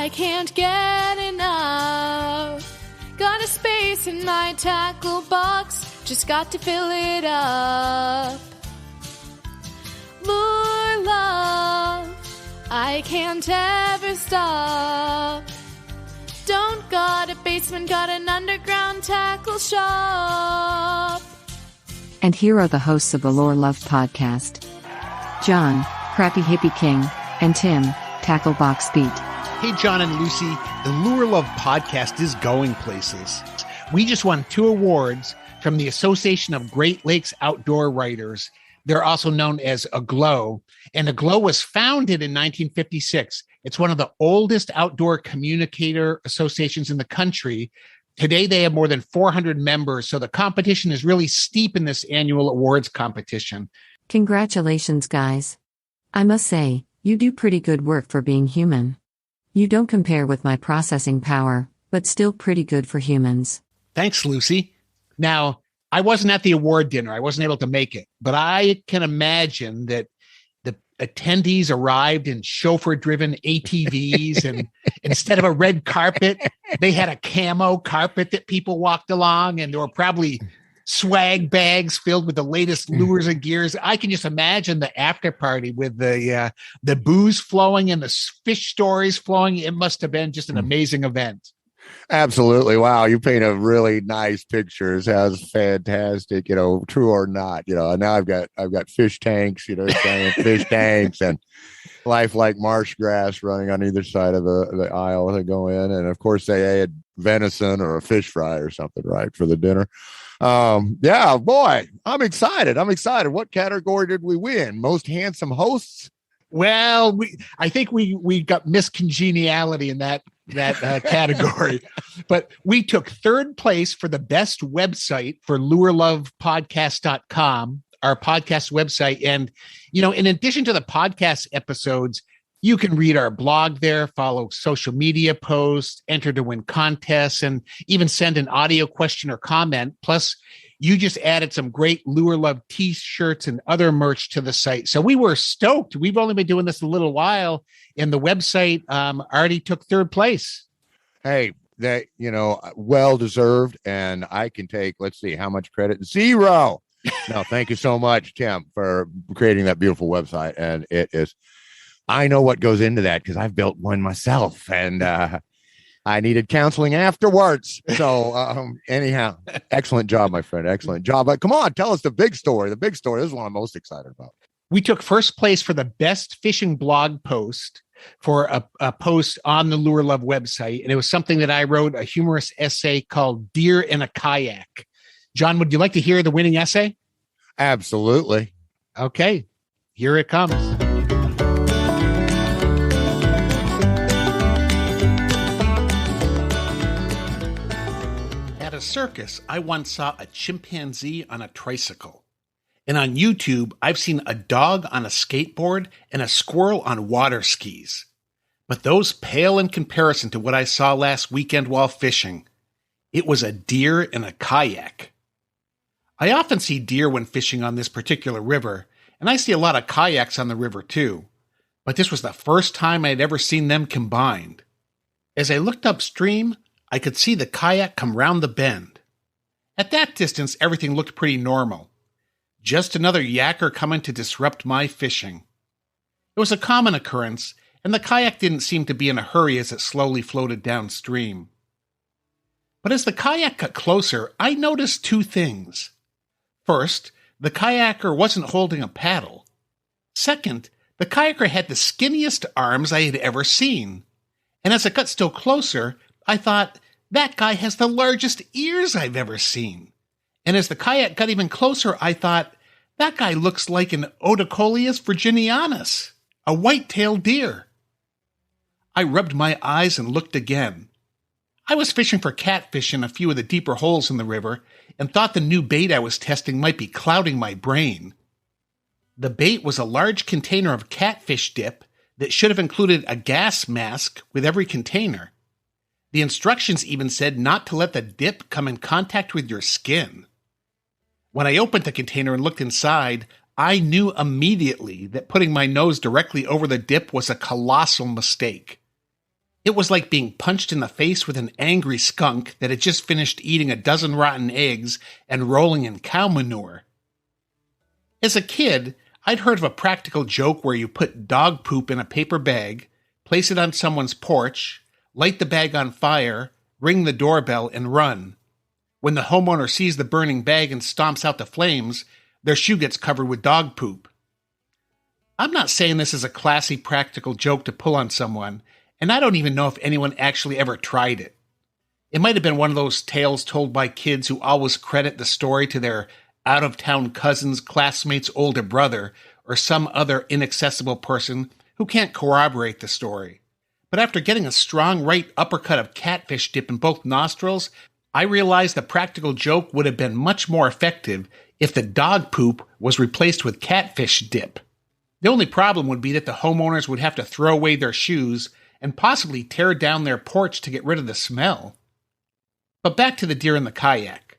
I can't get enough. Got a space in my tackle box, just got to fill it up. Lure love, I can't ever stop. Don't got a basement, got an underground tackle shop. And here are the hosts of the Lure Love podcast. John, Crappy Hippie King, and Tim, Tackle Box Beat. Hey, John and Lucy, the Lure Love podcast is going places. We just won 2 awards from the Association of Great Lakes Outdoor Writers. They're also known as AGLOW, and AGLOW was founded in 1956. It's one of the oldest outdoor communicator associations in the country. Today, they have more than 400 members, so the competition is really steep in this annual awards competition. Congratulations, guys. I must say, you do pretty good work for being human. You don't compare with my processing power, but still pretty good for humans. Thanks, Lucy. Now, I wasn't at the award dinner. I wasn't able to make it, but I can imagine that the attendees arrived in chauffeur-driven ATVs, and instead of a red carpet, they had a camo carpet that people walked along, and there were probably swag bags filled with the latest lures and gears. I can just imagine the after party with the booze flowing and the fish stories flowing. It must have been just an amazing event. Absolutely. Wow. You paint a really nice picture. It sounds fantastic, true or not, now I've got fish tanks, giant fish tanks and lifelike marsh grass running on either side of the aisle to go in. And of course they had venison or a fish fry or something, right, for the dinner. Yeah, boy, I'm excited. What category did we win? Most handsome hosts? Well, I think we got miscongeniality in that category, but we took 3rd place for the best website for lurelovepodcast.com, our podcast website. And, in addition to the podcast episodes, you can read our blog there, follow social media posts, enter to win contests, and even send an audio question or comment. Plus, you just added some great Lure Love t-shirts and other merch to the site. So we were stoked. We've only been doing this a little while, and the website already took 3rd place. Hey, that, well deserved. And I can take, let's see, how much credit? 0. No, thank you so much, Tim, for creating that beautiful website. And it is, I know what goes into that because I've built one myself, and I needed counseling afterwards. So anyhow, excellent job, my friend. Excellent job. But come on, tell us the big story. The big story. This is what I'm most excited about. We took 1st place for the best fishing blog post for a post on the Lure Love website. And it was something that I wrote, a humorous essay called Deer in a Kayak. John, would you like to hear the winning essay? Absolutely. Okay, here it comes. At a circus, I once saw a chimpanzee on a tricycle. And on YouTube, I've seen a dog on a skateboard and a squirrel on water skis. But those pale in comparison to what I saw last weekend while fishing. It was a deer in a kayak. I often see deer when fishing on this particular river, and I see a lot of kayaks on the river too. But this was the first time I had ever seen them combined. As I looked upstream, I could see the kayak come round the bend. At that distance, everything looked pretty normal. Just another yakker coming to disrupt my fishing. It was a common occurrence, and the kayak didn't seem to be in a hurry as it slowly floated downstream. But as the kayak got closer, I noticed 2 things. First, the kayaker wasn't holding a paddle. Second, the kayaker had the skinniest arms I had ever seen. And as it got still closer, I thought, that guy has the largest ears I've ever seen. And as the kayak got even closer, I thought, that guy looks like an Odocoleus virginianus, a white-tailed deer. I rubbed my eyes and looked again. I was fishing for catfish in a few of the deeper holes in the river and thought the new bait I was testing might be clouding my brain. The bait was a large container of catfish dip that should have included a gas mask with every container. The instructions even said not to let the dip come in contact with your skin. When I opened the container and looked inside, I knew immediately that putting my nose directly over the dip was a colossal mistake. It was like being punched in the face with an angry skunk that had just finished eating a dozen rotten eggs and rolling in cow manure. As a kid, I'd heard of a practical joke where you put dog poop in a paper bag, place it on someone's porch, light the bag on fire, ring the doorbell, and run. When the homeowner sees the burning bag and stomps out the flames, their shoe gets covered with dog poop. I'm not saying this is a classy practical joke to pull on someone, and I don't even know if anyone actually ever tried it. It might have been one of those tales told by kids who always credit the story to their out-of-town cousin's classmate's older brother or some other inaccessible person who can't corroborate the story. But after getting a strong right uppercut of catfish dip in both nostrils, I realized the practical joke would have been much more effective if the dog poop was replaced with catfish dip. The only problem would be that the homeowners would have to throw away their shoes and possibly tear down their porch to get rid of the smell. But back to the deer in the kayak.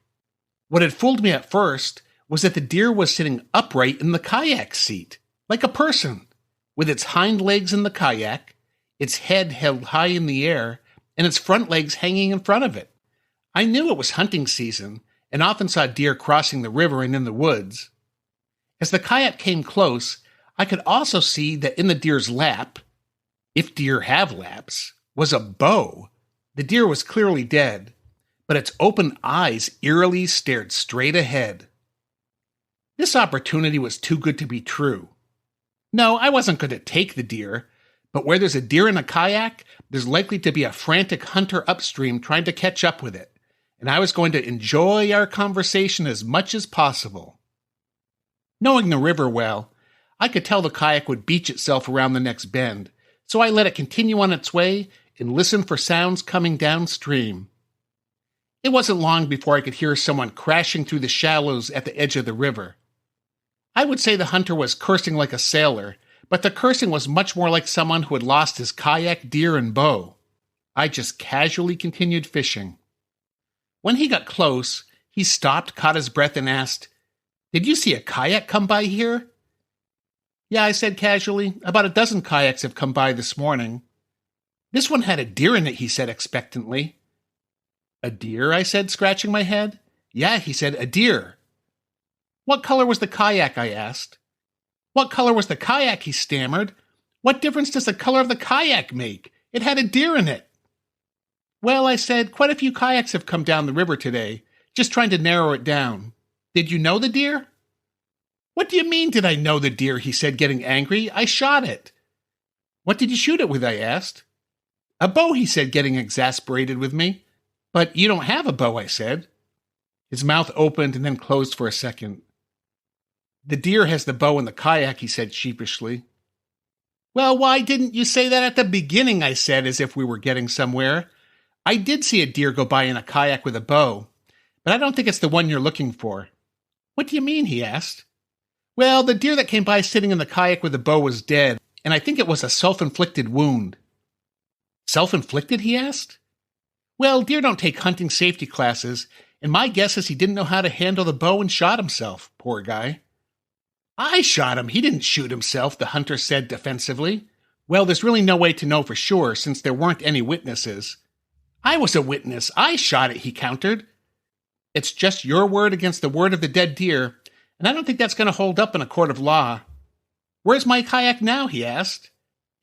What had fooled me at first was that the deer was sitting upright in the kayak seat, like a person, with its hind legs in the kayak, its head held high in the air, and its front legs hanging in front of it. I knew it was hunting season, and often saw deer crossing the river and in the woods. As the kayak came close, I could also see that in the deer's lap, if deer have laps, was a bow. The deer was clearly dead, but its open eyes eerily stared straight ahead. This opportunity was too good to be true. No, I wasn't going to take the deer, but where there's a deer in a kayak, there's likely to be a frantic hunter upstream trying to catch up with it, and I was going to enjoy our conversation as much as possible. Knowing the river well, I could tell the kayak would beach itself around the next bend, so I let it continue on its way and listened for sounds coming downstream. It wasn't long before I could hear someone crashing through the shallows at the edge of the river. I would say the hunter was cursing like a sailor, but the cursing was much more like someone who had lost his kayak, deer, and bow. I just casually continued fishing. When he got close, he stopped, caught his breath, and asked, "Did you see a kayak come by here?" "Yeah," I said casually. "About a dozen kayaks have come by this morning." "This one had a deer in it," he said expectantly. "A deer?" I said, scratching my head. "Yeah," he said, "a deer." "What color was the kayak?" I asked. "What color was the kayak?" he stammered. "What difference does the color of the kayak make? It had a deer in it." "Well," I said, "quite a few kayaks have come down the river today, just trying to narrow it down. Did you know the deer?" "What do you mean, did I know the deer?" he said, getting angry. "I shot it." "What did you shoot it with?" I asked. "A bow," he said, getting exasperated with me. "But you don't have a bow," I said. His mouth opened and then closed for a second. "The deer has the bow in the kayak," he said sheepishly. "Well, why didn't you say that at the beginning?" I said, as if we were getting somewhere. "I did see a deer go by in a kayak with a bow, but I don't think it's the one you're looking for." "What do you mean?" he asked. "Well, the deer that came by sitting in the kayak with the bow was dead, and I think it was a self-inflicted wound." "Self-inflicted?" he asked. "Well, deer don't take hunting safety classes, and my guess is he didn't know how to handle the bow and shot himself, poor guy." "I shot him. He didn't shoot himself," the hunter said defensively. "Well, there's really no way to know for sure since there weren't any witnesses." "I was a witness. I shot it," he countered. "It's just your word against the word of the dead deer, and I don't think that's going to hold up in a court of law." "Where's my kayak now?" he asked.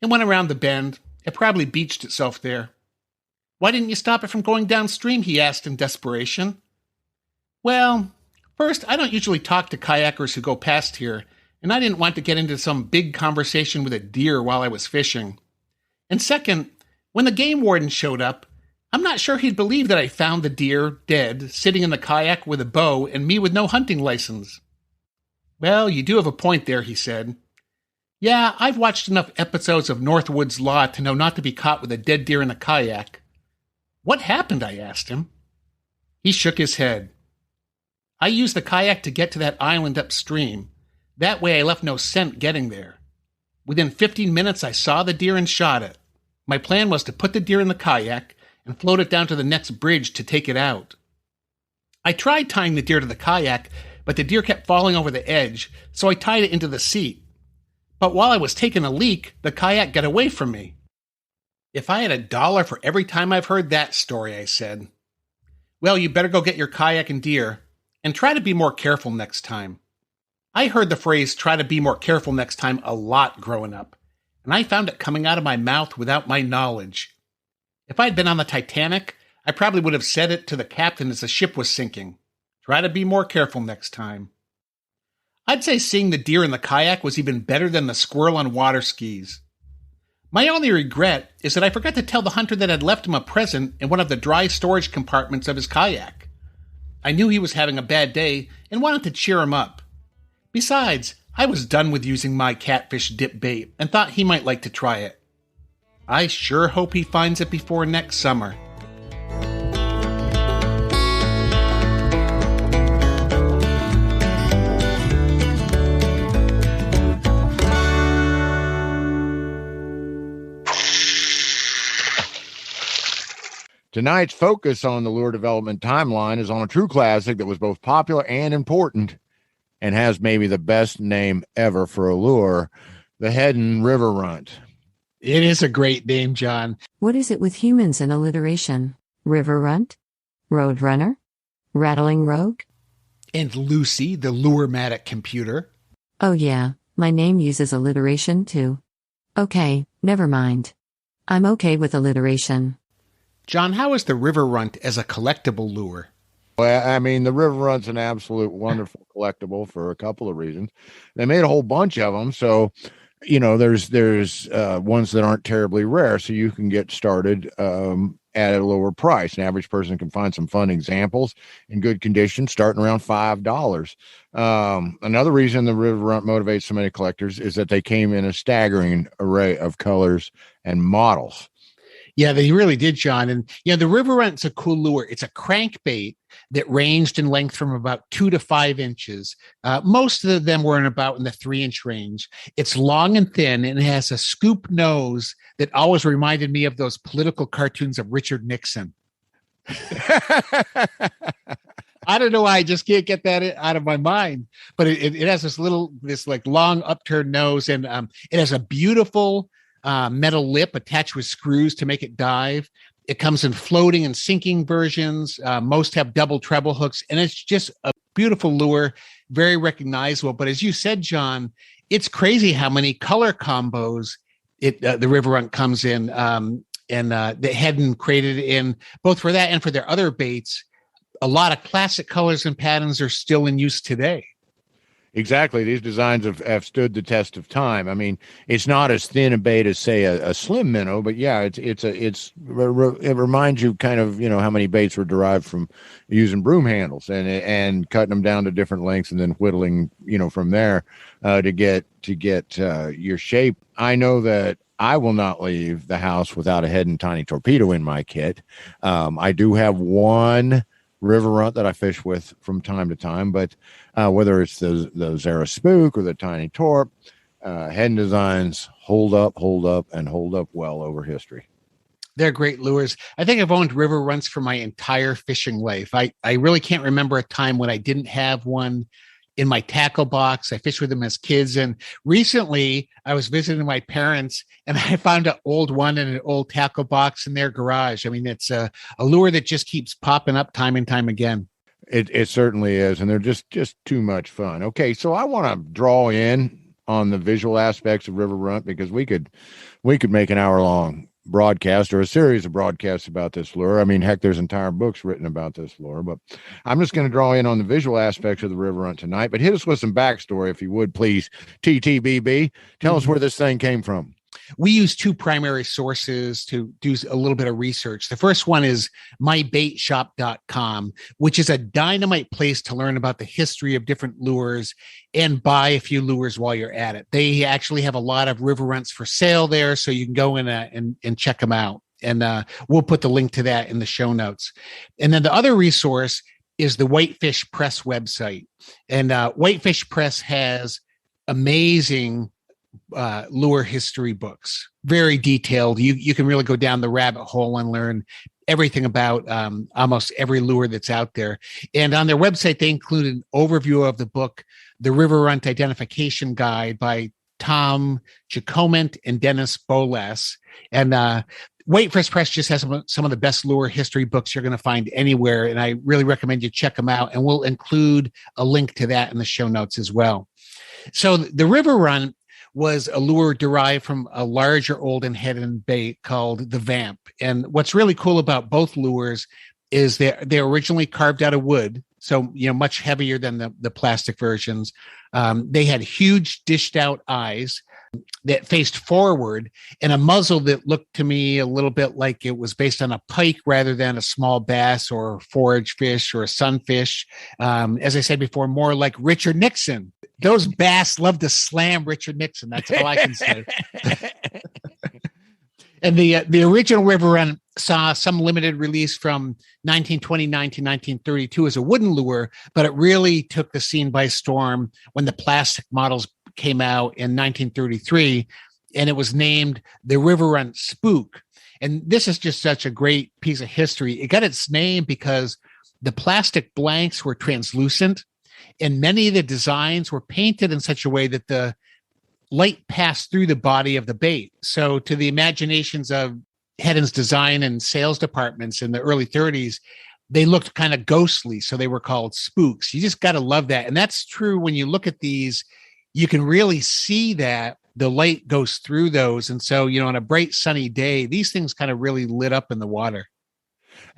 It went around the bend. It probably beached itself there. "Why didn't you stop it from going downstream?" he asked in desperation. "Well, first, I don't usually talk to kayakers who go past here, and I didn't want to get into some big conversation with a deer while I was fishing. And second, when the game warden showed up, I'm not sure he'd believe that I found the deer dead, sitting in the kayak with a bow, and me with no hunting license." "Well, you do have a point there," he said. "Yeah, I've watched enough episodes of Northwood's Law to know not to be caught with a dead deer in a kayak." "What happened?" I asked him. He shook his head. "I used the kayak to get to that island upstream. That way I left no scent getting there. Within 15 minutes I saw the deer and shot it. My plan was to put the deer in the kayak and float it down to the next bridge to take it out. I tried tying the deer to the kayak, but the deer kept falling over the edge, so I tied it into the seat. But while I was taking a leak, the kayak got away from me." If I had $1 for every time I've heard that story, I said. Well, you better go get your kayak and deer, and try to be more careful next time. I heard the phrase try to be more careful next time a lot growing up, and I found it coming out of my mouth without my knowledge. If I'd been on the Titanic, I probably would have said it to the captain as the ship was sinking. Try to be more careful next time. I'd say seeing the deer in the kayak was even better than the squirrel on water skis. My only regret is that I forgot to tell the hunter that I'd left him a present in one of the dry storage compartments of his kayak. I knew he was having a bad day and wanted to cheer him up. Besides, I was done with using my catfish dip bait and thought he might like to try it. I sure hope he finds it before next summer. Tonight's focus on the lure development timeline is on a true classic that was both popular and important and has maybe the best name ever for a lure, the Heddon River Runt. It is a great name, John. What is it with humans and alliteration? River Runt? Road Runner? Rattling Rogue? And Lucy, the lure-matic computer. Oh yeah, my name uses alliteration too. Okay, never mind. I'm okay with alliteration. John, how is the River Runt as a collectible lure? Well, I mean, the River Runt's an absolute wonderful collectible for a couple of reasons. They made a whole bunch of them, so there's ones that aren't terribly rare, so you can get started at a lower price. An average person can find some fun examples in good condition, starting around $5. Another reason the River Runt motivates so many collectors is that they came in a staggering array of colors and models. Yeah, they really did, John. And the River Runt's a cool lure. It's a crankbait that ranged in length from about 2 to 5 inches. Most of them were in the 3-inch range. It's long and thin, and it has a scoop nose that always reminded me of those political cartoons of Richard Nixon. I don't know why, I just can't get that out of my mind. But it has this long upturned nose, and it has a beautiful metal lip attached with screws to make it dive. It comes in floating and sinking versions. Most have double treble hooks, and it's just a beautiful lure, very recognizable. But as you said, John, it's crazy how many color combos the River Runt comes in, and the Heddon created in both for that and for their other baits. A lot of classic colors and patterns are still in use today. Exactly. These designs have stood the test of time. I mean, it's not as thin a bait as, say, a slim minnow, but yeah, it reminds you kind of, how many baits were derived from using broom handles and cutting them down to different lengths and then whittling, from there to get your shape. I know that I will not leave the house without a Heddon tiny torpedo in my kit. I do have one River Runt that I fish with from time to time, but whether it's the Zara Spook or the Tiny Torp, Heddon designs hold up well over history. They're great lures. I think I've owned River Runts for my entire fishing life. I really can't remember a time when I didn't have one in my tackle box. I fished with them as kids. And recently I was visiting my parents and I found an old one in an old tackle box in their garage. I mean, it's a lure that just keeps popping up time and time again. It certainly is. And they're just too much fun. Okay. So I want to draw in on the visual aspects of River Runt because we could make an hour-long broadcast or a series of broadcasts about this lure. I mean, heck, there's entire books written about this lure, but I'm just going to draw in on the visual aspects of the River Runt tonight. But hit us with some backstory, if you would, please. TTBB, tell us where this thing came from. We use two primary sources to do a little bit of research. The first one is mybaitshop.com, which is a dynamite place to learn about the history of different lures and buy a few lures while you're at it. They actually have a lot of River Runts for sale there, so you can go in and check them out. And we'll put the link to that in the show notes. And then the other resource is the Whitefish Press website. And Whitefish Press has amazing lure history books, very detailed. You can really go down the rabbit hole and learn everything about almost every lure that's out there. And on their website, they include an overview of the book, The River Runt Identification Guide by Tom Jacoment and Dennis Bolas. And Whitefish Press just has some of the best lure history books you're going to find anywhere, and I really recommend you check them out, and we'll include a link to that in the show notes as well. So the River Run was a lure derived from a larger old and Heddon bait called the Vamp. And what's really cool about both lures is they're originally carved out of wood, so much heavier than the plastic versions. They had huge dished out eyes that faced forward and a muzzle that looked to me a little bit like it was based on a pike rather than a small bass or forage fish or a sunfish. As I said before, more like Richard Nixon. Those bass love to slam Richard Nixon. That's all I can say. And the original River Run saw some limited release from 1929 to 1932 as a wooden lure, but it really took the scene by storm when the plastic models came out in 1933, and it was named the River Run Spook. And this is just such a great piece of history. It got its name because the plastic blanks were translucent, and many of the designs were painted in such a way that the light passed through the body of the bait. So to the imaginations of Heddon's design and sales departments in the early 30s, they looked kind of ghostly. So they were called spooks. You just got to love that. And that's true when you look at these, you can really see that the light goes through those. And so, on a bright sunny day, these things kind of really lit up in the water.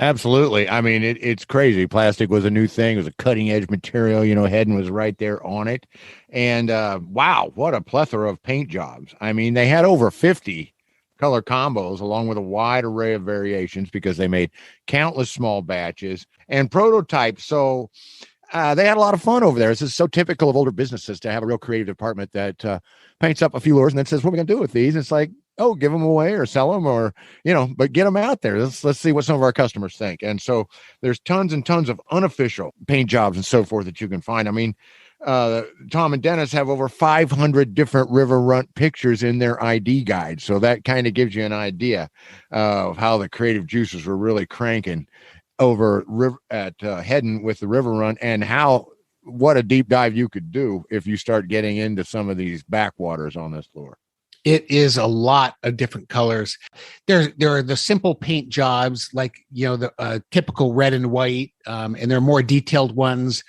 Absolutely. I mean, it's crazy. Plastic was a new thing. It was a cutting edge material. Heddon was right there on it. And wow, what a plethora of paint jobs. I mean, they had over 50 color combos along with a wide array of variations because they made countless small batches and prototypes. So they had a lot of fun over there. This is so typical of older businesses to have a real creative department that paints up a few lures and then says, what are we going to do with these? And it's like, oh, give them away or sell them or, but get them out there. Let's see what some of our customers think. And so there's tons and tons of unofficial paint jobs and so forth that you can find. I mean, Tom and Dennis have over 500 different River Run pictures in their ID guide. So that kind of gives you an idea of how the creative juices were really cranking over at Heddon with the River Run, and what a deep dive you could do if you start getting into some of these backwaters on this lure. It is a lot of different colors. There are the simple paint jobs like, the typical red and white, and there are more detailed ones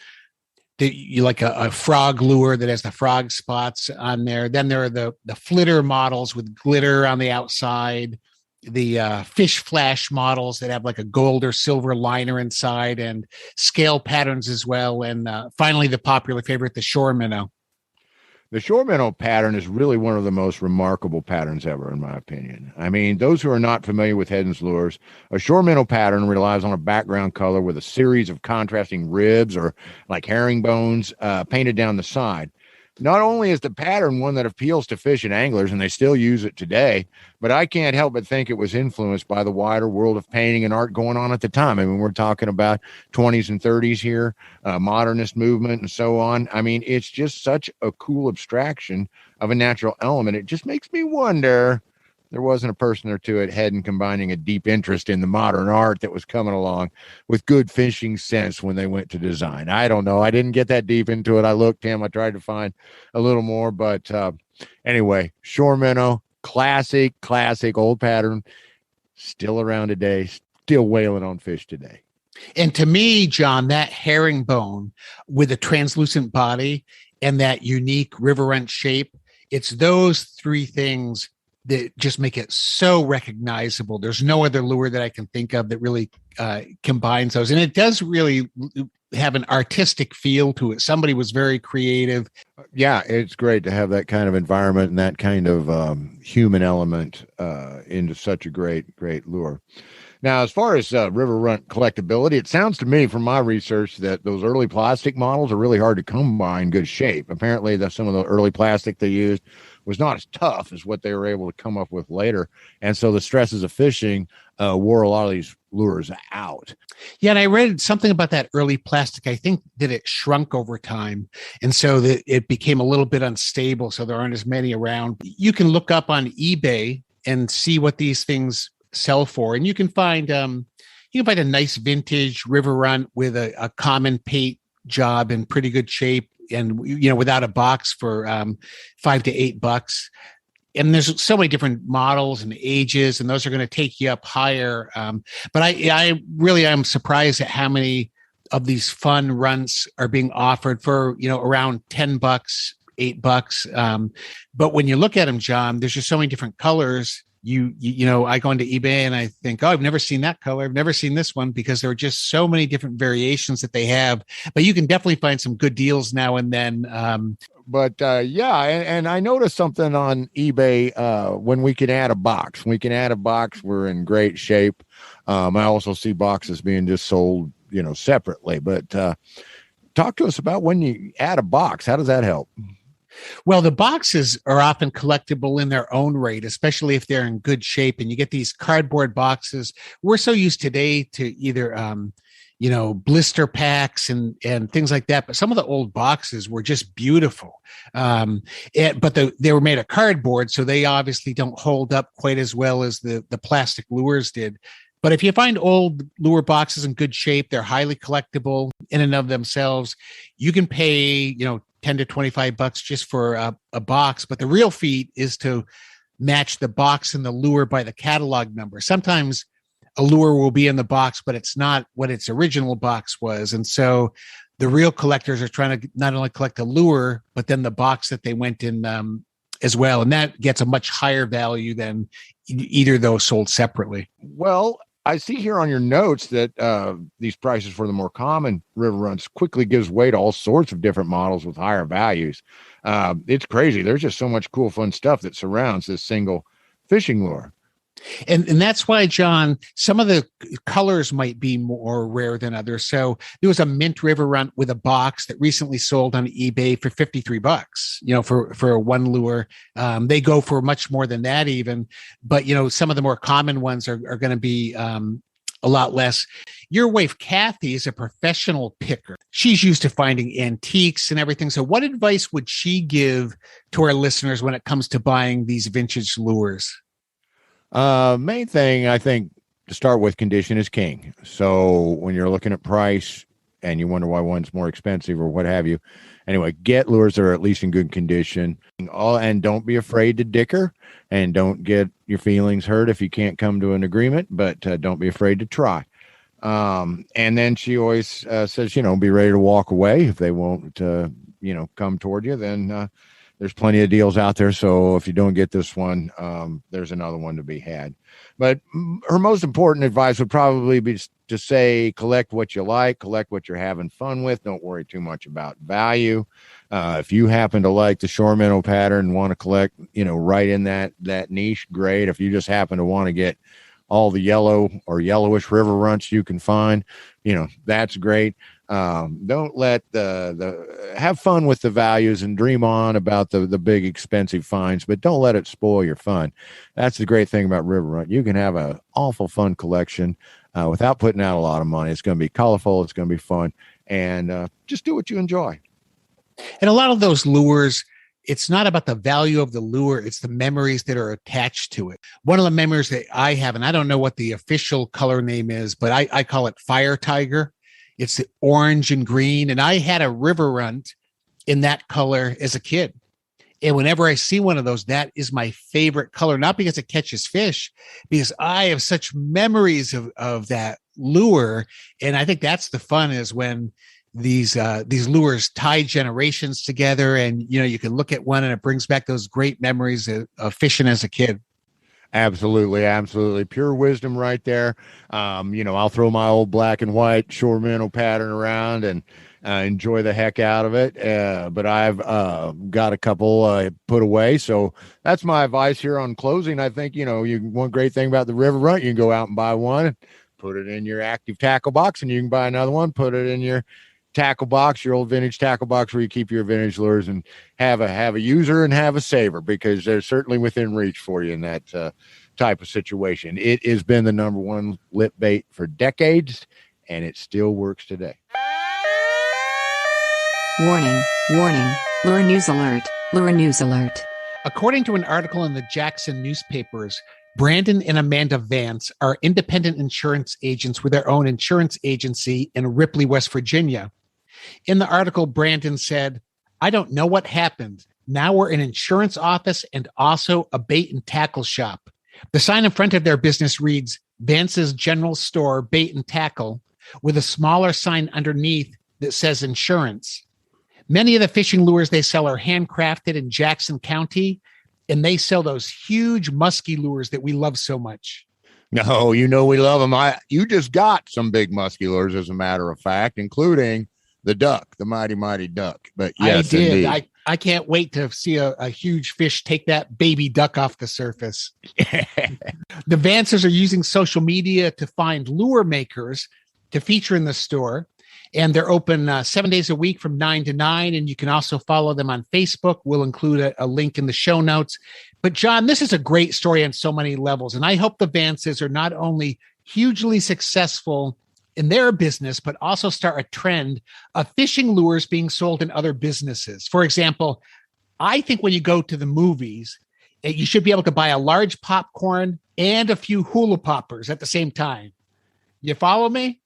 that you like a frog lure that has the frog spots on there. Then there are the flitter models with glitter on the outside, the fish flash models that have like a gold or silver liner inside and scale patterns as well. And finally, the popular favorite, the shore minnow. The shore minnow pattern is really one of the most remarkable patterns ever, in my opinion. I mean, those who are not familiar with Heddon's lures, a shore minnow pattern relies on a background color with a series of contrasting ribs or like herringbones painted down the side. Not only is the pattern one that appeals to fish and anglers, and they still use it today, but I can't help but think it was influenced by the wider world of painting and art going on at the time. I mean, we're talking about 20s and 30s here, modernist movement and so on. I mean, it's just such a cool abstraction of a natural element. It just makes me wonder, there wasn't a person or two at Heddon combining a deep interest in the modern art that was coming along with good fishing sense when they went to design. I don't know. I didn't get that deep into it. I looked, Tim. I tried to find a little more, but anyway, shore minnow, classic old pattern, still around today, still whaling on fish today. And to me, John, that herringbone with a translucent body and that unique river run shape, it's those three things that just make it so recognizable. There's no other lure that I can think of that really combines those. And it does really have an artistic feel to it. Somebody was very creative. Yeah, it's great to have that kind of environment and that kind of human element into such a great lure. Now, as far as River Run collectibility, it sounds to me from my research that those early plastic models are really hard to come by in good shape. Apparently, some of the early plastic they used was not as tough as what they were able to come up with later. And so the stresses of fishing wore a lot of these lures out. Yeah, and I read something about that early plastic. I think that it shrunk over time. And so that it became a little bit unstable. So there aren't as many around. You can look up on eBay and see what these things sell for. And you can find a nice vintage River Run with a common paint job in pretty good shape and, without a box for $5 to $8. and there's so many different models and ages, and those are going to take you up higher. But I really am surprised at how many of these fun runts are being offered for, around $10, $8. But when you look at them, John, there's just so many different colors. I go into eBay and I think, oh, I've never seen that color. I've never seen this one, because there are just so many different variations that they have. But you can definitely find some good deals now and then. And I noticed something on eBay when we can add a box. We're in great shape. I also see boxes being just sold, separately. But talk to us about when you add a box. How does that help? Well, the boxes are often collectible in their own right, especially if they're in good shape. And you get these cardboard boxes. We're so used today to either, blister packs and things like that. But some of the old boxes were just beautiful. But they were made of cardboard, so they obviously don't hold up quite as well as the plastic lures did. But if you find old lure boxes in good shape, they're highly collectible in and of themselves. You can pay, $10 to $25 just for a box. But the real feat is to match the box and the lure by the catalog number. Sometimes a lure will be in the box, but it's not what its original box was. And so the real collectors are trying to not only collect a lure, but then the box that they went in as well. And that gets a much higher value than either of those sold separately. Well, I see here on your notes that these prices for the more common river runs quickly gives way to all sorts of different models with higher values. It's crazy. There's just so much cool, fun stuff that surrounds this single fishing lure. And that's why, John, some of the colors might be more rare than others. So there was a mint river runt with a box that recently sold on eBay for $53, for one lure. They go for much more than that even. But, some of the more common ones are going to be a lot less. Your wife, Kathy, is a professional picker. She's used to finding antiques and everything. So what advice would she give to our listeners when it comes to buying these vintage lures? Main thing, I think, to start with, condition is king. So when you're looking at price and you wonder why one's more expensive or what have you, anyway, get lures that are at least in good condition. And don't be afraid to dicker, and don't get your feelings hurt if you can't come to an agreement, but don't be afraid to try. And then she always says, be ready to walk away if they won't, come toward you. Then there's plenty of deals out there. So if you don't get this one, there's another one to be had. But her most important advice would probably be to say, collect what you like, collect what you're having fun with. Don't worry too much about value. If you happen to like the shore minnow pattern and want to collect, right in that niche, great. If you just happen to want to get all the yellow or yellowish river runts you can find, that's great. Don't let have fun with the values and dream on about the big expensive finds, but don't let it spoil your fun. That's the great thing about river run. You can have an awful fun collection without putting out a lot of money. It's going to be colorful. It's going to be fun, and just do what you enjoy. And a lot of those lures, it's not about the value of the lure. It's the memories that are attached to it. One of the memories that I have, and I don't know what the official color name is, but I call it Fire Tiger. It's orange and green. And I had a river runt in that color as a kid. And whenever I see one of those, that is my favorite color, not because it catches fish, because I have such memories of that lure. And I think that's the fun, is when these lures tie generations together, and you can look at one and it brings back those great memories of fishing as a kid. Absolutely pure wisdom right there. I'll throw my old black and white shore minnow pattern around and enjoy the heck out of it, but I've got a couple put away. So that's my advice here on closing. I think one great thing about the river runt, you can go out and buy one, put it in your active tackle box, and you can buy another one, put it in your tackle box, your old vintage tackle box where you keep your vintage lures, and have a user and have a saver, because they're certainly within reach for you in that type of situation. It has been the number one lip bait for decades, and it still works today. Warning, warning, lure news alert, lure news alert. According to an article in the Jackson newspapers, Brandon and Amanda Vance are independent insurance agents with their own insurance agency in Ripley, West Virginia. In the article, Brandon said, "I don't know what happened. Now we're an insurance office and also a bait and tackle shop. The sign in front of their business reads Vance's General Store Bait and Tackle, with a smaller sign underneath that says insurance. Many of the fishing lures they sell are handcrafted in Jackson County, and they sell those huge musky lures that we love so much. No, we love them. You just got some big musky lures, as a matter of fact, including the duck, the mighty, mighty duck. But yes, I did. Indeed. I can't wait to see a huge fish take that baby duck off the surface. The Vances are using social media to find lure makers to feature in the store. And they're open 7 days a week from 9 to 9. And you can also follow them on Facebook. We'll include a link in the show notes. But John, this is a great story on so many levels. And I hope the Vances are not only hugely successful in their business, but also start a trend of fishing lures being sold in other businesses. For example, I think when you go to the movies, you should be able to buy a large popcorn and a few hula poppers at the same time. You follow me?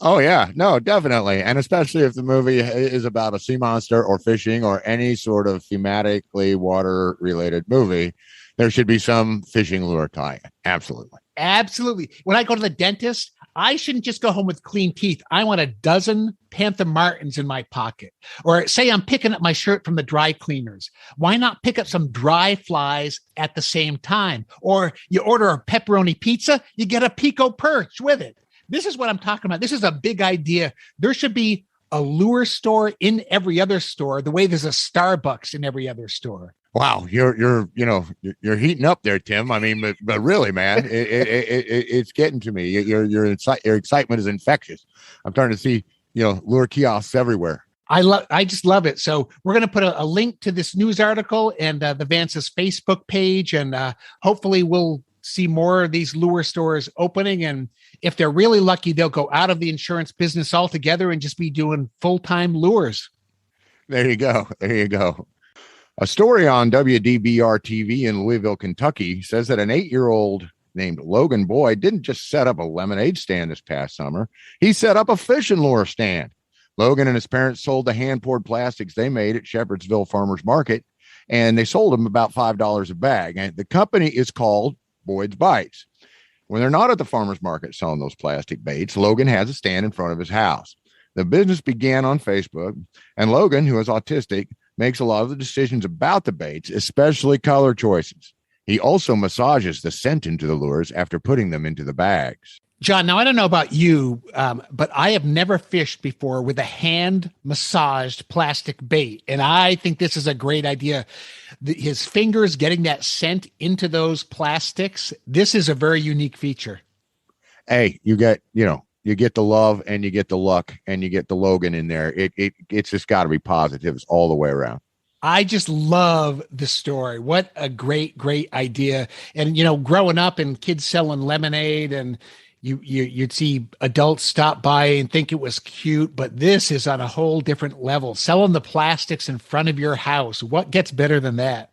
Oh, yeah. No, definitely. And especially if the movie is about a sea monster or fishing or any sort of thematically water-related movie, there should be some fishing lure tie-in. Absolutely. Absolutely. When I go to the dentist, I shouldn't just go home with clean teeth. I want a dozen Panther Martins in my pocket. Or say I'm picking up my shirt from the dry cleaners. Why not pick up some dry flies at the same time? Or you order a pepperoni pizza, you get a pico perch with it. This is what I'm talking about. This is a big idea. There should be a lure store in every other store, the way there's a Starbucks in every other store. Wow, you're heating up there, Tim. I mean, but really, man, it's getting to me. Your excitement is infectious. I'm starting to see lure kiosks everywhere. I just love it. So we're going to put a link to this news article and the Vance's Facebook page, and hopefully we'll see more of these lure stores opening. And if they're really lucky, they'll go out of the insurance business altogether and just be doing full-time lures. There you go. There you go. A story on WDRB TV in Louisville, Kentucky says that an 8-year-old named Logan Boyd didn't just set up a lemonade stand this past summer. He set up a fishing lure stand. Logan and his parents sold the hand-poured plastics they made at Shepherdsville Farmers Market, and they sold them about $5 a bag. And the company is called Boyd's Bites. When they're not at the farmers market selling those plastic baits, Logan has a stand in front of his house. The business began on Facebook, and Logan, who is autistic, makes a lot of the decisions about the baits, especially color choices. He also massages the scent into the lures after putting them into the bags. John, now I don't know about you, but I have never fished before with a hand-massaged plastic bait, and I think this is a great idea. His fingers getting that scent into those plastics, this is a very unique feature. Hey, you get the love and you get the luck and you get the Logan in there. It's just got to be positives all the way around. I just love the story. What a great, great idea. And, growing up and kids selling lemonade and you'd see adults stop by and think it was cute, but this is on a whole different level. Selling the plastics in front of your house. What gets better than that?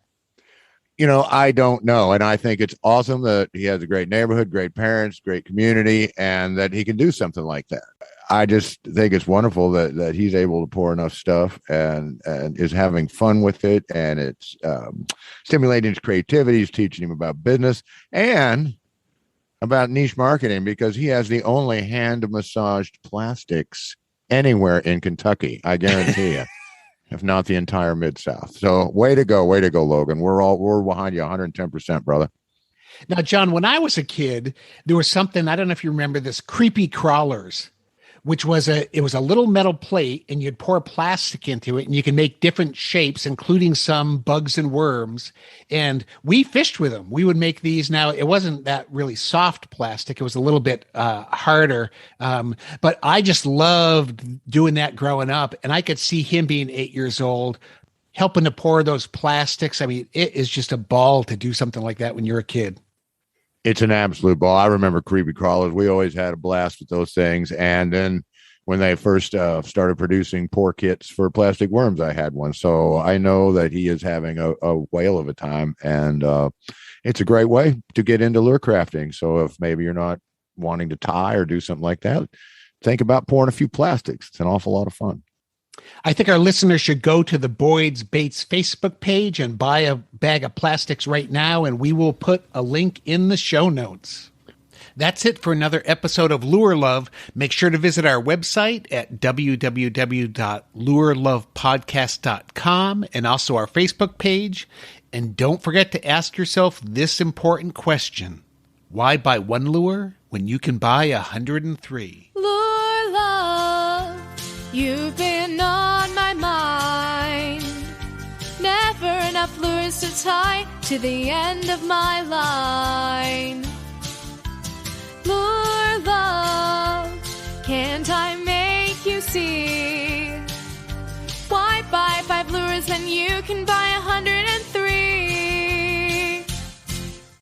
I don't know. And I think it's awesome that he has a great neighborhood, great parents, great community, and that he can do something like that. I just think it's wonderful that he's able to pour enough stuff and is having fun with it. And it's stimulating his creativity. He's teaching him about business and about niche marketing, because he has the only hand massaged plastics anywhere in Kentucky. I guarantee you. If not the entire Mid-South. So way to go, Logan. We're behind you 110%, brother. Now, John, when I was a kid, there was something, I don't know if you remember this, creepy crawlers, which was it was a little metal plate and you'd pour plastic into it and you can make different shapes, including some bugs and worms. And we fished with them. We would make these. Now, it wasn't that really soft plastic. It was a little bit harder. But I just loved doing that growing up. And I could see him being 8 years old, helping to pour those plastics. I mean, it is just a ball to do something like that when you're a kid. It's an absolute ball. I remember creepy crawlers. We always had a blast with those things. And then when they first started producing pour kits for plastic worms, I had one. So I know that he is having a whale of a time. And it's a great way to get into lure crafting. So if maybe you're not wanting to tie or do something like that, think about pouring a few plastics. It's an awful lot of fun. I think our listeners should go to the Boyd's Baits Facebook page and buy a bag of plastics right now, and we will put a link in the show notes. That's it for another episode of Lure Love. Make sure to visit our website at www.lurelovepodcast.com and also our Facebook page. And don't forget to ask yourself this important question. Why buy one lure when you can buy 103? Lure love, you've been on my mind. Never enough lures to tie to the end of my line. Lure love, can't I make you see? Why buy 5 lures when you can buy 100?